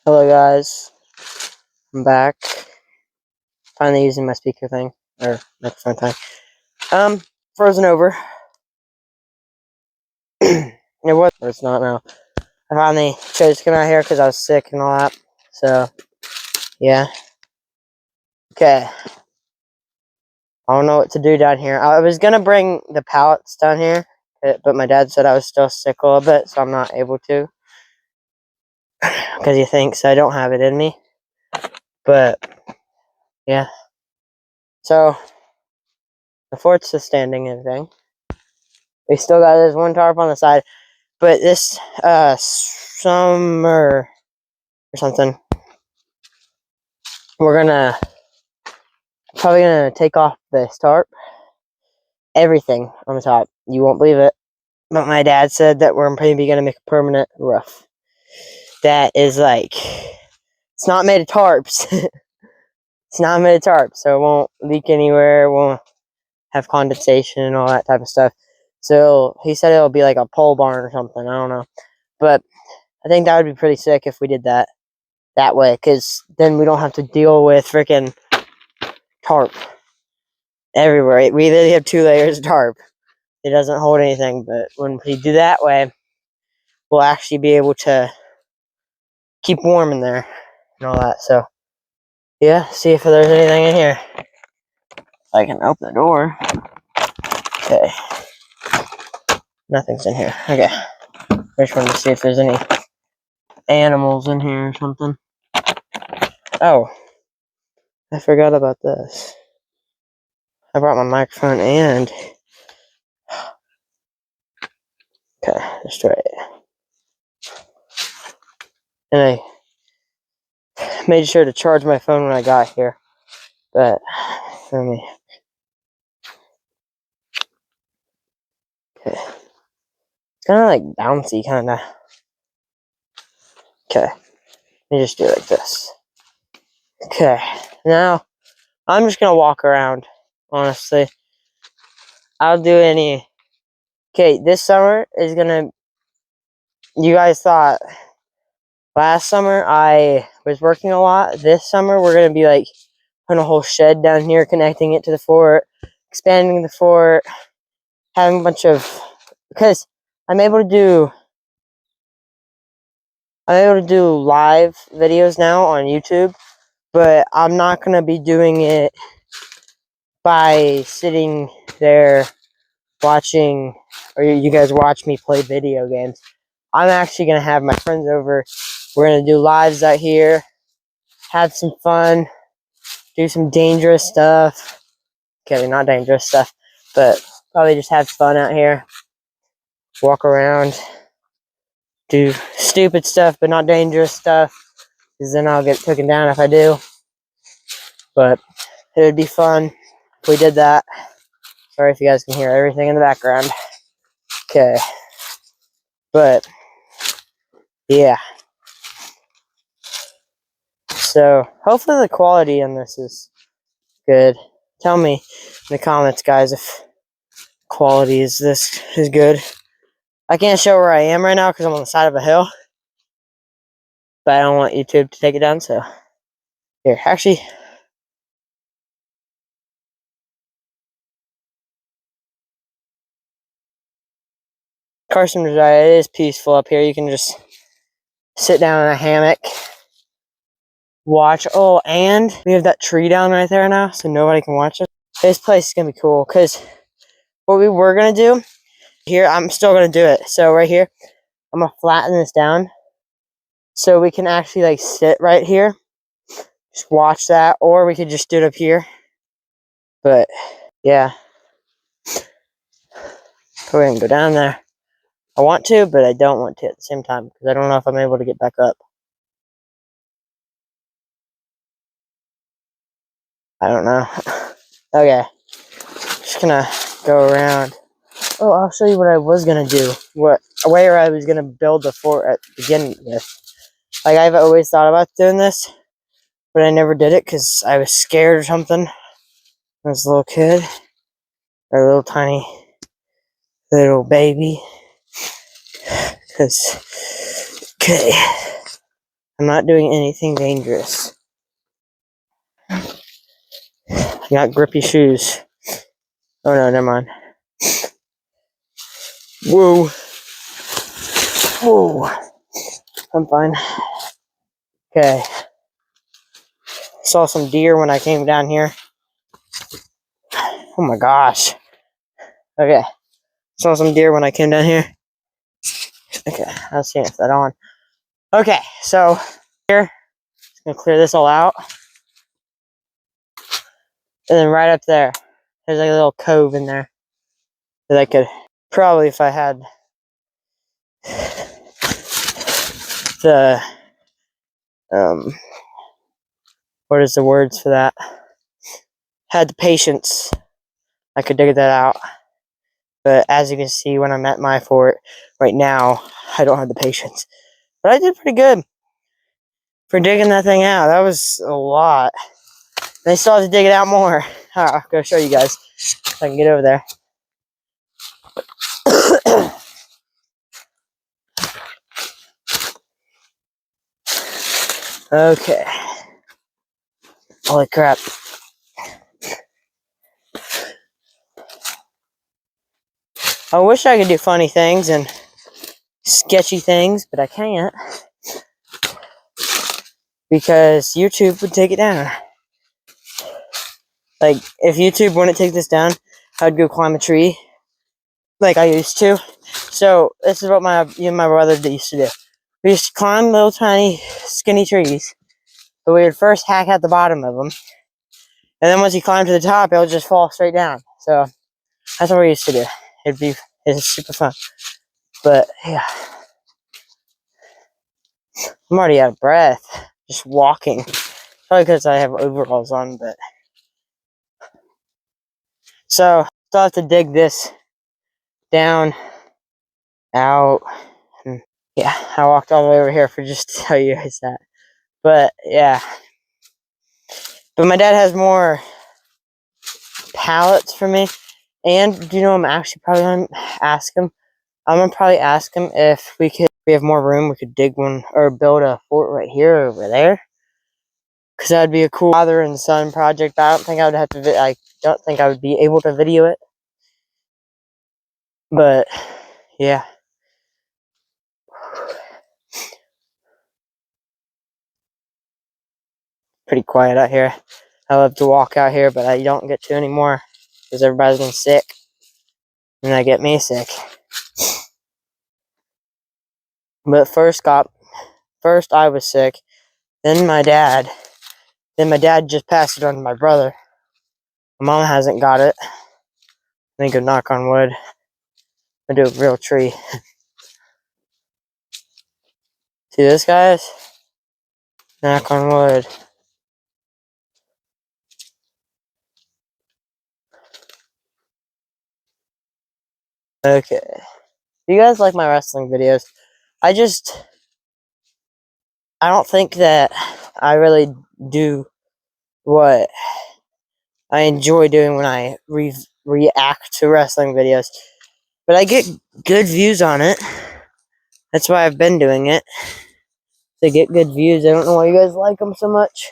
Hello guys, I'm back. Finally using my speaker thing, or microphone thing. Frozen over. It was, but it's not now. I finally chose to come out here because I was sick and all that. So, yeah. Okay. I don't know what to do down here. I was gonna bring the pallets down here, but my dad said I was still sick a little bit, so I'm not able to. Because he thinks I don't have it in me. But, yeah. So, the fort's just standing and everything. We still got this one tarp on the side. But this summer or something, we're probably gonna take off this tarp. Everything on the top. You won't believe it. But my dad said that we're maybe gonna make a permanent roof. That is like, it's not made of tarps. It's not made of tarps, so it won't leak anywhere, it won't have condensation and all that type of stuff. So he said it'll be like a pole barn or something, I don't know. But I think that would be pretty sick if we did that way, because then we don't have to deal with freaking tarp everywhere. We literally have 2 layers of tarp. It doesn't hold anything, but when we do that way, we'll actually be able to keep warm in there and all that. So, yeah, see if there's anything in here. I can open the door. Okay. Nothing's in here. Okay. I just wanted to see if there's any animals in here or something. Oh, I forgot about this. I brought my microphone and... Okay, let's try it. And I made sure to charge my phone when I got here. But, let me... Okay. It's kind of like bouncy, kind of. Okay. Let me just do it like this. Okay. Now, I'm just going to walk around, honestly. I'll do any... Okay, this summer is going to... You guys thought last summer I was working a lot. This summer we're going to be like putting a whole shed down here, connecting it to the fort, expanding the fort, having a bunch of... Because I'm able to do live videos now on YouTube, but I'm not going to be doing it by sitting there watching, or you guys watch me play video games. I'm actually going to have my friends over. We're going to do lives out here, have some fun, do some dangerous stuff. Okay, not dangerous stuff, but probably just have fun out here. Walk around, do stupid stuff, but not dangerous stuff, because then I'll get taken down if I do. But it would be fun if we did that. Sorry if you guys can hear everything in the background. Okay. But, yeah. So, hopefully the quality on this is good. Tell me in the comments, guys, if quality is good. I can't show where I am right now because I'm on the side of a hill. But I don't want YouTube to take it down, so... Here, actually... Carson was right, it is peaceful up here. You can just sit down in a hammock, watch. Oh, and we have that tree down right there now, so nobody can watch it. This place is gonna be cool, because what we were gonna do here, I'm still gonna do it. So right here, I'm gonna flatten this down so we can actually like sit right here, just watch that, or we could just do it up here. But yeah, we're gonna go down there. I want to, but I don't want to at the same time, because I don't know if I'm able to get back up. I don't know. Okay, just gonna go around. Oh, I'll show you what I was gonna do. Where I was gonna build the fort at the beginning with. Like, I've always thought about doing this, but I never did it because I was scared or something. When I was a little kid, or a little tiny little baby. Okay. I'm not doing anything dangerous. I got grippy shoes. Oh no, never mind. Whoa. Whoa. I'm fine. Okay. Saw some deer when I came down here. Oh my gosh. Okay. Saw some deer when I came down here. Okay, let's see if that on. Okay, so here, just gonna clear this all out. And then right up there, there's like a little cove in there that I could probably, if I had the what is the words for that? Had the patience, I could dig that out. But as you can see, when I'm at my fort right now, I don't have the patience. But I did pretty good for digging that thing out. That was a lot. And I still have to dig it out more. I'll go show you guys if I can get over there. Okay. Holy crap. I wish I could do funny things and sketchy things, but I can't. Because YouTube would take it down. Like, if YouTube wouldn't take this down, I'd go climb a tree. Like I used to. So, this is what my brother used to do. We used to climb little tiny skinny trees. But we would first hack at the bottom of them. And then once you climb to the top, it would just fall straight down. So, that's what we used to do. It's super fun. But, yeah. I'm already out of breath. Just walking. Probably because I have overalls on, but. So, still have to dig this down, out, and yeah, I walked all the way over here for just to tell you guys that. But, yeah. But my dad has more pallets for me. And, you know, I'm actually probably going to ask him. I'm going to probably ask him if we have more room, we could dig one, or build a fort right here or over there. Because that'd be a cool father and son project. But I don't think I would have to, I don't think I would be able to video it. But, yeah. Pretty quiet out here. I love to walk out here, but I don't get to anymore. Because everybody's been sick. And that get me sick. But first I was sick. Then my dad. Then my dad just passed it on to my brother. My mom hasn't got it. I think I'll knock on wood. I do a real tree. See this, guys? Knock on wood. Okay. You guys like my wrestling videos? I don't think that I really do what I enjoy doing when I react to wrestling videos. But I get good views on it. That's why I've been doing it. To get good views. I don't know why you guys like them so much.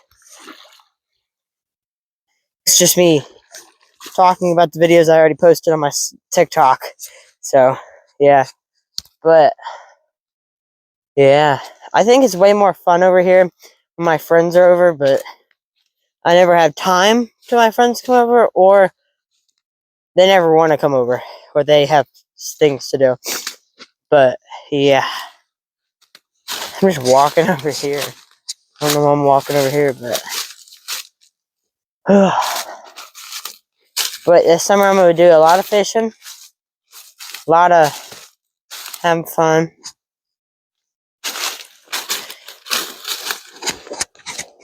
It's just me talking about the videos I already posted on my TikTok. So, yeah. But, yeah. I think it's way more fun over here when my friends are over, but I never have time till my friends come over, or they never want to come over, or they have things to do. But, yeah. I'm just walking over here. I don't know why I'm walking over here, but... But this summer I'm going to do a lot of fishing. A lot of having fun.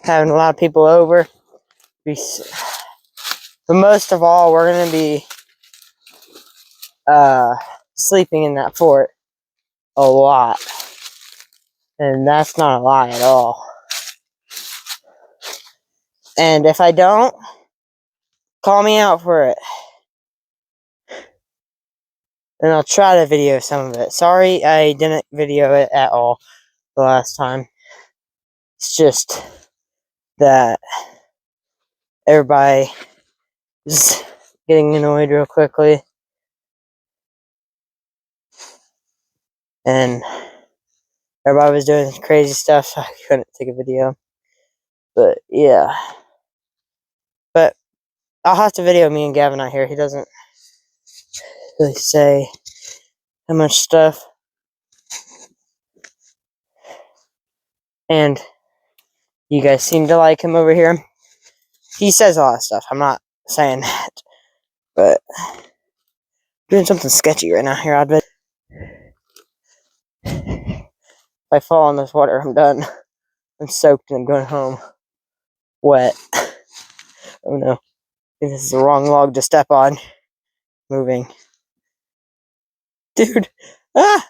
Having a lot of people over. But most of all, we're going to be sleeping in that fort a lot. And that's not a lie at all. And if I don't, call me out for it. And I'll try to video some of it. Sorry I didn't video it at all the last time. It's just that everybody is getting annoyed real quickly. And everybody was doing crazy stuff, so I couldn't take a video. But yeah. But I'll have to video me and Gavin out here. He doesn't really say how much stuff. And you guys seem to like him over here. He says a lot of stuff. I'm not saying that. But doing something sketchy right now here, I'd bet. If I fall in this water, I'm done. I'm soaked and I'm going home. Wet. Oh no. I think this is the wrong log to step on. Moving. Dude. Ah!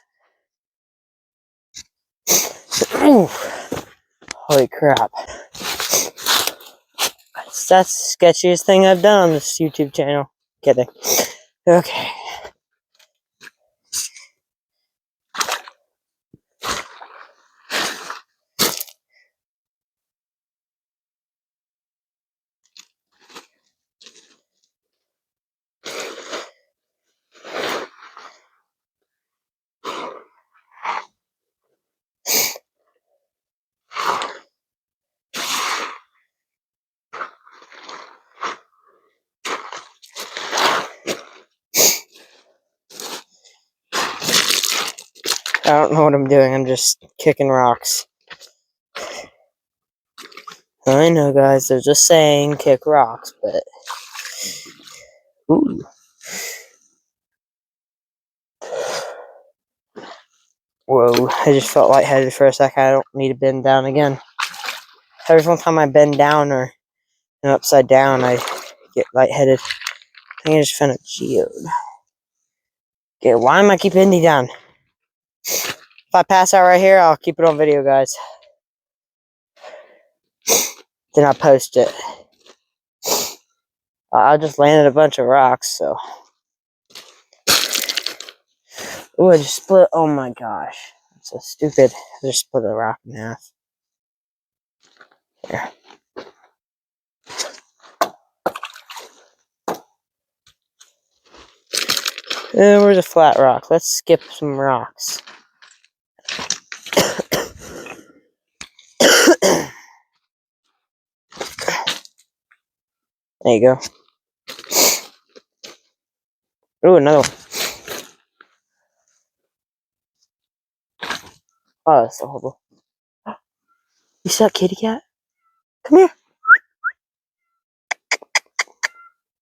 Ooh. Holy crap. That's the sketchiest thing I've done on this YouTube channel. Kidding. Okay. I don't know what I'm doing. I'm just kicking rocks. I know, guys. They're just saying kick rocks, but... Ooh. Whoa. I just felt lightheaded for a second. I don't need to bend down again. Every single time I bend down or I'm upside down, I get lightheaded. I think I just found a geode. Okay, why am I keep bending down? If I pass out right here, I'll keep it on video, guys. Then I'll post it. I just landed a bunch of rocks, so... Ooh, I just split... Oh my gosh. That's so stupid. I just split a rock in half. Here. Where's a flat rock? Let's skip some rocks. There you go. Ooh, another one. Oh, that's so horrible. You see that kitty cat? Come here.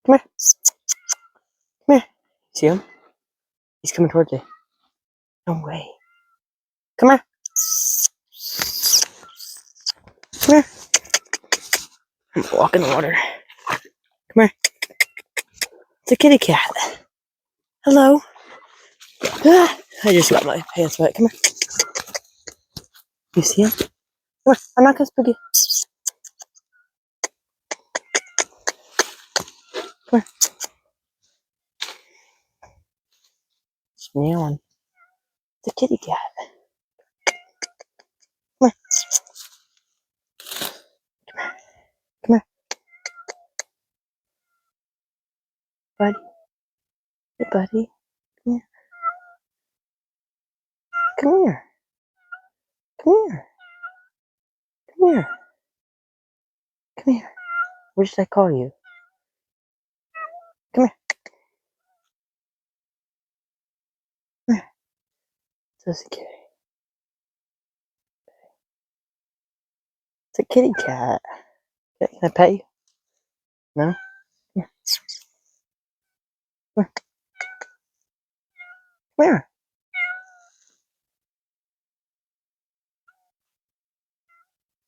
Come here. Come here. See him? He's coming towards you. No way. Come here. Come here. I'm walking in the water. Come here. It's a kitty cat. Hello. Ah, I just got my pants wet. Come here. You see him? Come here. I'm not gonna spook you. Come here. It's meowing. It's a kitty cat. Come here. Come here. Buddy. Hey, buddy. Come here. Come here. Come here. Come here. Come here. What should I call you? Come here. Come here. It's a kitty. It's a kitty cat. Can I pet you? No? Come here. Come here. Come here.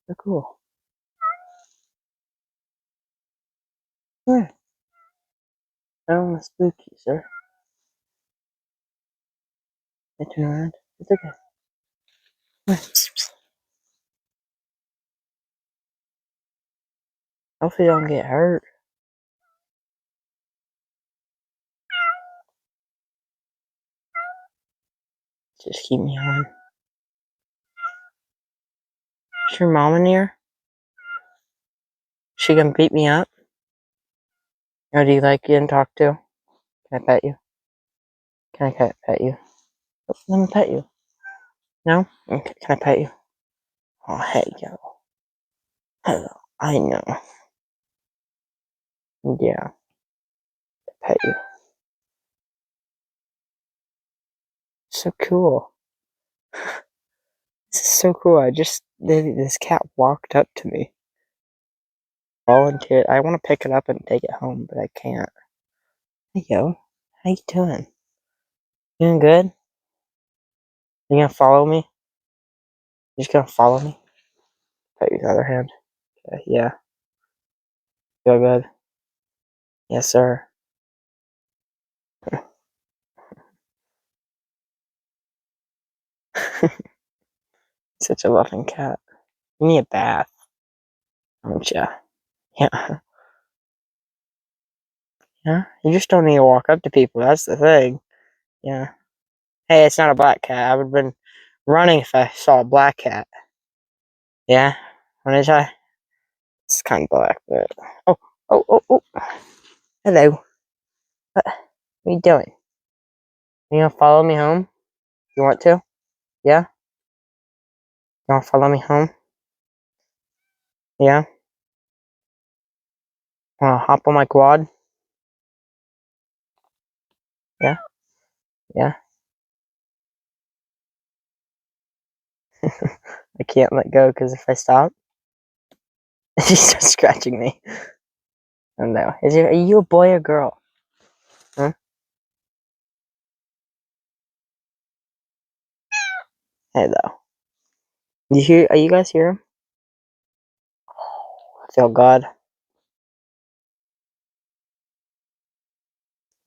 So cool. Come here. I don't want to spook you, sir. I turn around. It's okay. Come here. Hopefully you don't get hurt. Just keep me on. Is your mom in here? She gonna beat me up? Or do you like getting talked to? Can I pet you? Can I pet you? Oh, let me pet you. No? Okay, can I pet you? Oh, hey, yo. Hello. I know. Yeah, pet you. So cool. This is so cool. This cat walked up to me. Volunteered. I want to pick it up and take it home, but I can't. Hey, yo. How you doing? Doing good? You gonna follow me? You just gonna follow me? Pet you the other hand. Okay, yeah. Feel good? Yes, sir. Such a loving cat. You need a bath, don't ya? Yeah. Yeah? You just don't need to walk up to people. That's the thing. Yeah. Hey, it's not a black cat. I would have been running if I saw a black cat. Yeah? When I try? It's kind of black, but. Oh, oh, oh, oh. Hello. What are you doing? You gonna follow me home? You want to? Yeah? You wanna follow me home? Yeah? Wanna hop on my quad? Yeah? Yeah? I can't let go because if I stop, she starts scratching me. Oh no. Are you a boy or girl? Huh? Hello. Are you guys hear him? I feel God.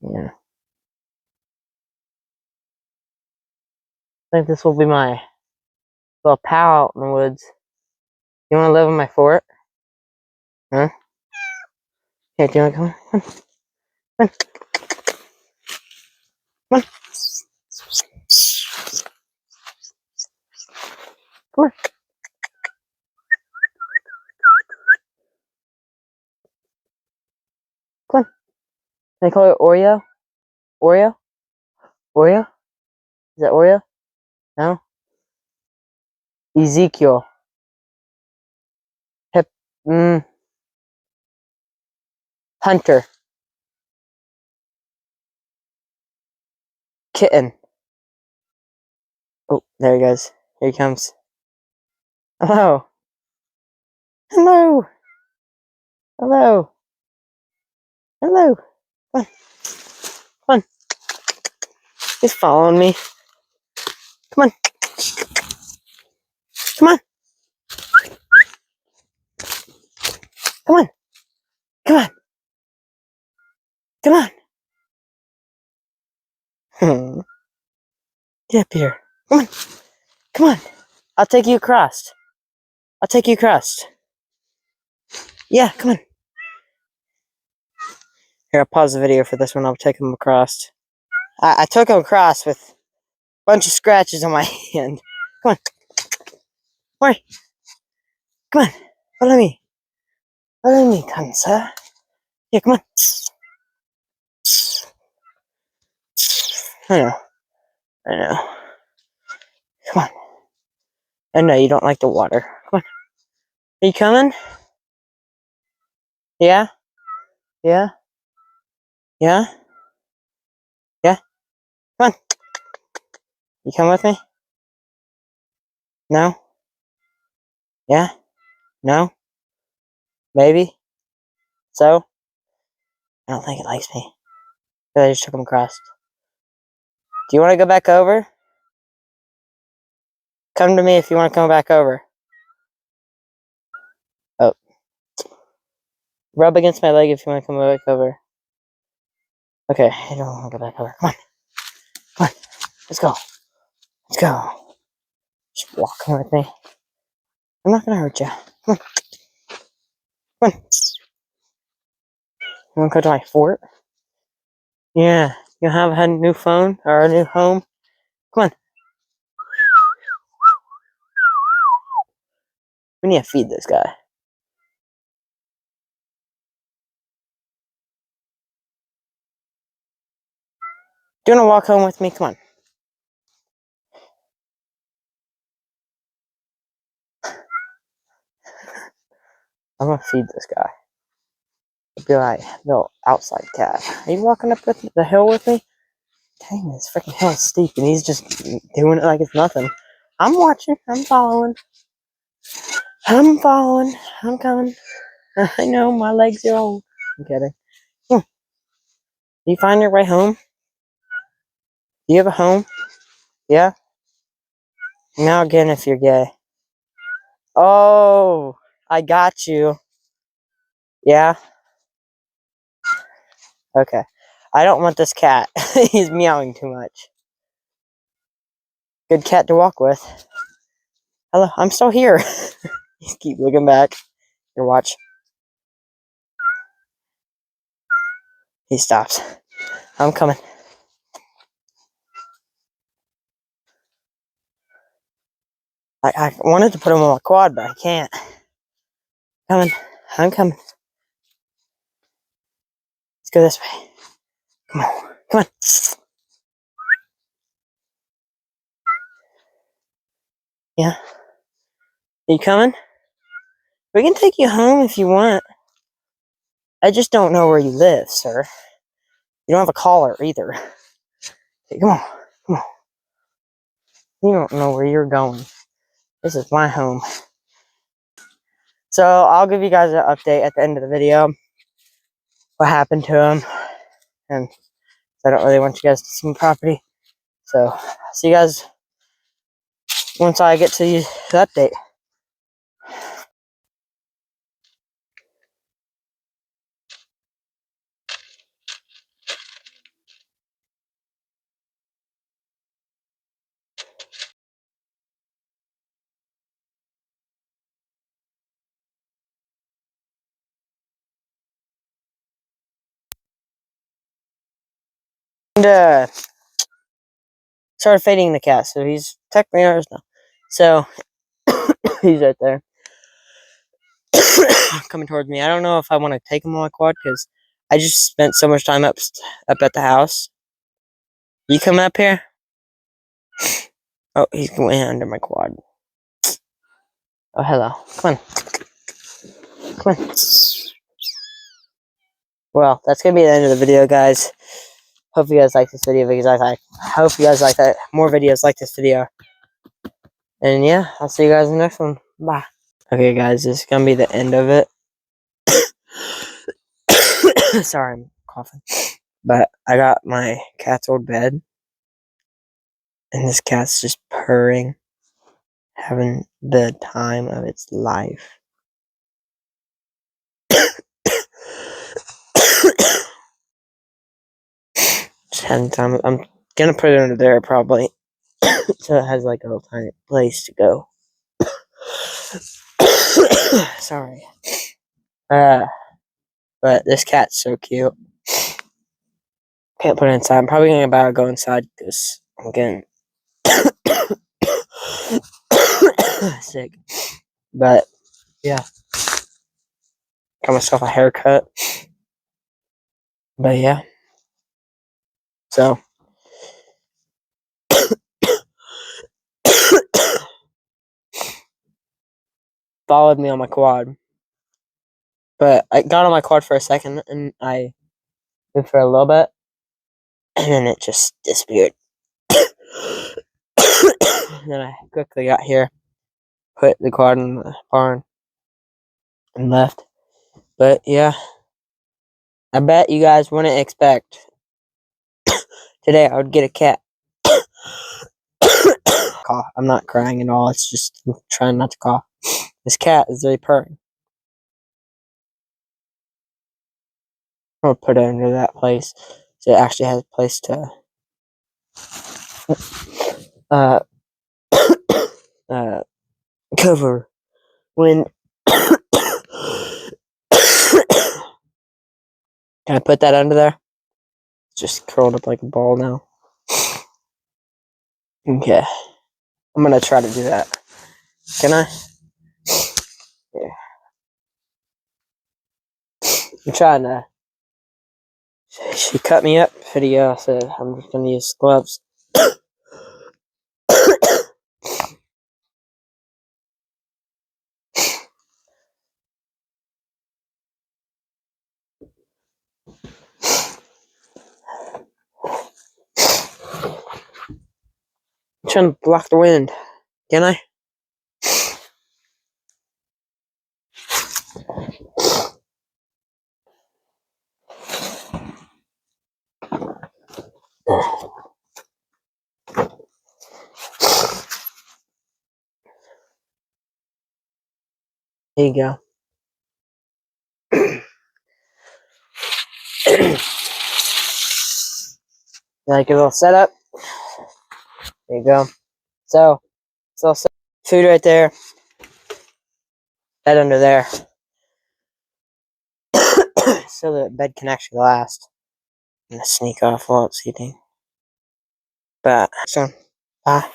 Yeah. I think this will be my little pal out in the woods. You wanna live in my fort? Huh? Yeah, do you wanna come on? Come on. Come on. Come on. Come on. Can I call it Oreo? Oreo? Oreo? Is that Oreo? No? Ezekiel. Hip. Hunter. Kitten. Oh, there he goes. Here he comes. Hello. Hello. Hello. Hello. Come on. Come on. He's following me. Come on. Come on. Come on. Come on. Come on. Get up here. Come on. Come on. I'll take you across. I'll take you across. Yeah, come on. Here, I'll pause the video for this one. I'll take him across. I took him across with a bunch of scratches on my hand. Come on. Come on. Come on. Follow me. Follow me, come, sir. Yeah, come on. I know. I know. Come on. I know you don't like the water. Come on. Are you coming? Yeah? Yeah? Yeah? Yeah? Come on. You come with me? No? Yeah? No? Maybe? So? I don't think it likes me. I just took him across. Do you want to go back over? Come to me if you want to come back over. Oh. Rub against my leg if you want to come back over. Okay, I don't want to go back over. Come on. Come on. Let's go. Let's go. Just walking with me. I'm not going to hurt you. Come on. Come on. You want to go to my fort? Yeah. You have a new phone or a new home? Come on. We need to feed this guy. Do you want to walk home with me? Come on. I'm gonna feed this guy. I'll be like, no, outside cat. Are you walking up the hill with me? Dang, this freaking hill is steep, and he's just doing it like it's nothing. I'm watching. I'm following. I'm following. I'm coming. I know my legs are old. I'm kidding. Do you find your way home? Do you have a home? Yeah? Now again if you're gay. Oh, I got you. Yeah? Okay. I don't want this cat. He's meowing too much. Good cat to walk with. Hello, I'm still here. Just keep looking back. Here, watch. He stops. I'm coming. I wanted to put him on my quad, but I can't. Coming. I'm coming. Let's go this way. Come on. Come on. Yeah. Are you coming? We can take you home if you want. I just don't know where you live, sir. You don't have a collar either. Hey, come on. Come on. You don't know where you're going. This is my home. So I'll give you guys an update at the end of the video. What happened to him. And I don't really want you guys to see my property. So see you guys once I get to the update. And started fading the cat, so he's technically ours now. So he's right there. Coming towards me. I don't know if I want to take him on my quad because I just spent so much time up at the house. You coming up here? Oh, he's going under my quad. Oh, hello. Come on. Come on. Well, that's going to be the end of the video, guys. Hope you guys like this video because I hope you guys like that. More videos like this video. And yeah, I'll see you guys in the next one. Bye. Okay, guys, this is going to be the end of it. Sorry, I'm coughing. But I got my cat's old bed. And this cat's just purring. Having the time of its life. Just having time. I'm gonna put it under there probably. So it has like a little tiny place to go. Sorry. But this cat's so cute. Can't put it inside. I'm probably gonna about to go inside because I'm getting sick. But yeah, got myself a haircut. But yeah, so followed me on my quad. But I got on my quad for a second and I moved for a little bit, and then it just disappeared. Then I quickly got here, put the quad in the barn, and left. But yeah, I bet you guys wouldn't expect today I would get a cat. Cough. I'm not crying at all. It's just I'm trying not to cough. This cat is very purring. I'm gonna put it under that place so it actually has a place to cover when. Can I put that under there? It's just curled up like a ball now. Okay. I'm gonna try to do that. Can I? I'm trying to. She cut me up video. I said I'm just gonna use gloves. I'm trying to block the wind. Can I? There you go. Like a little setup. There you go. So, it's all set. Food right there. Bed under there. So the bed can actually last. I'm gonna sneak off while it's eating. But, so, bye.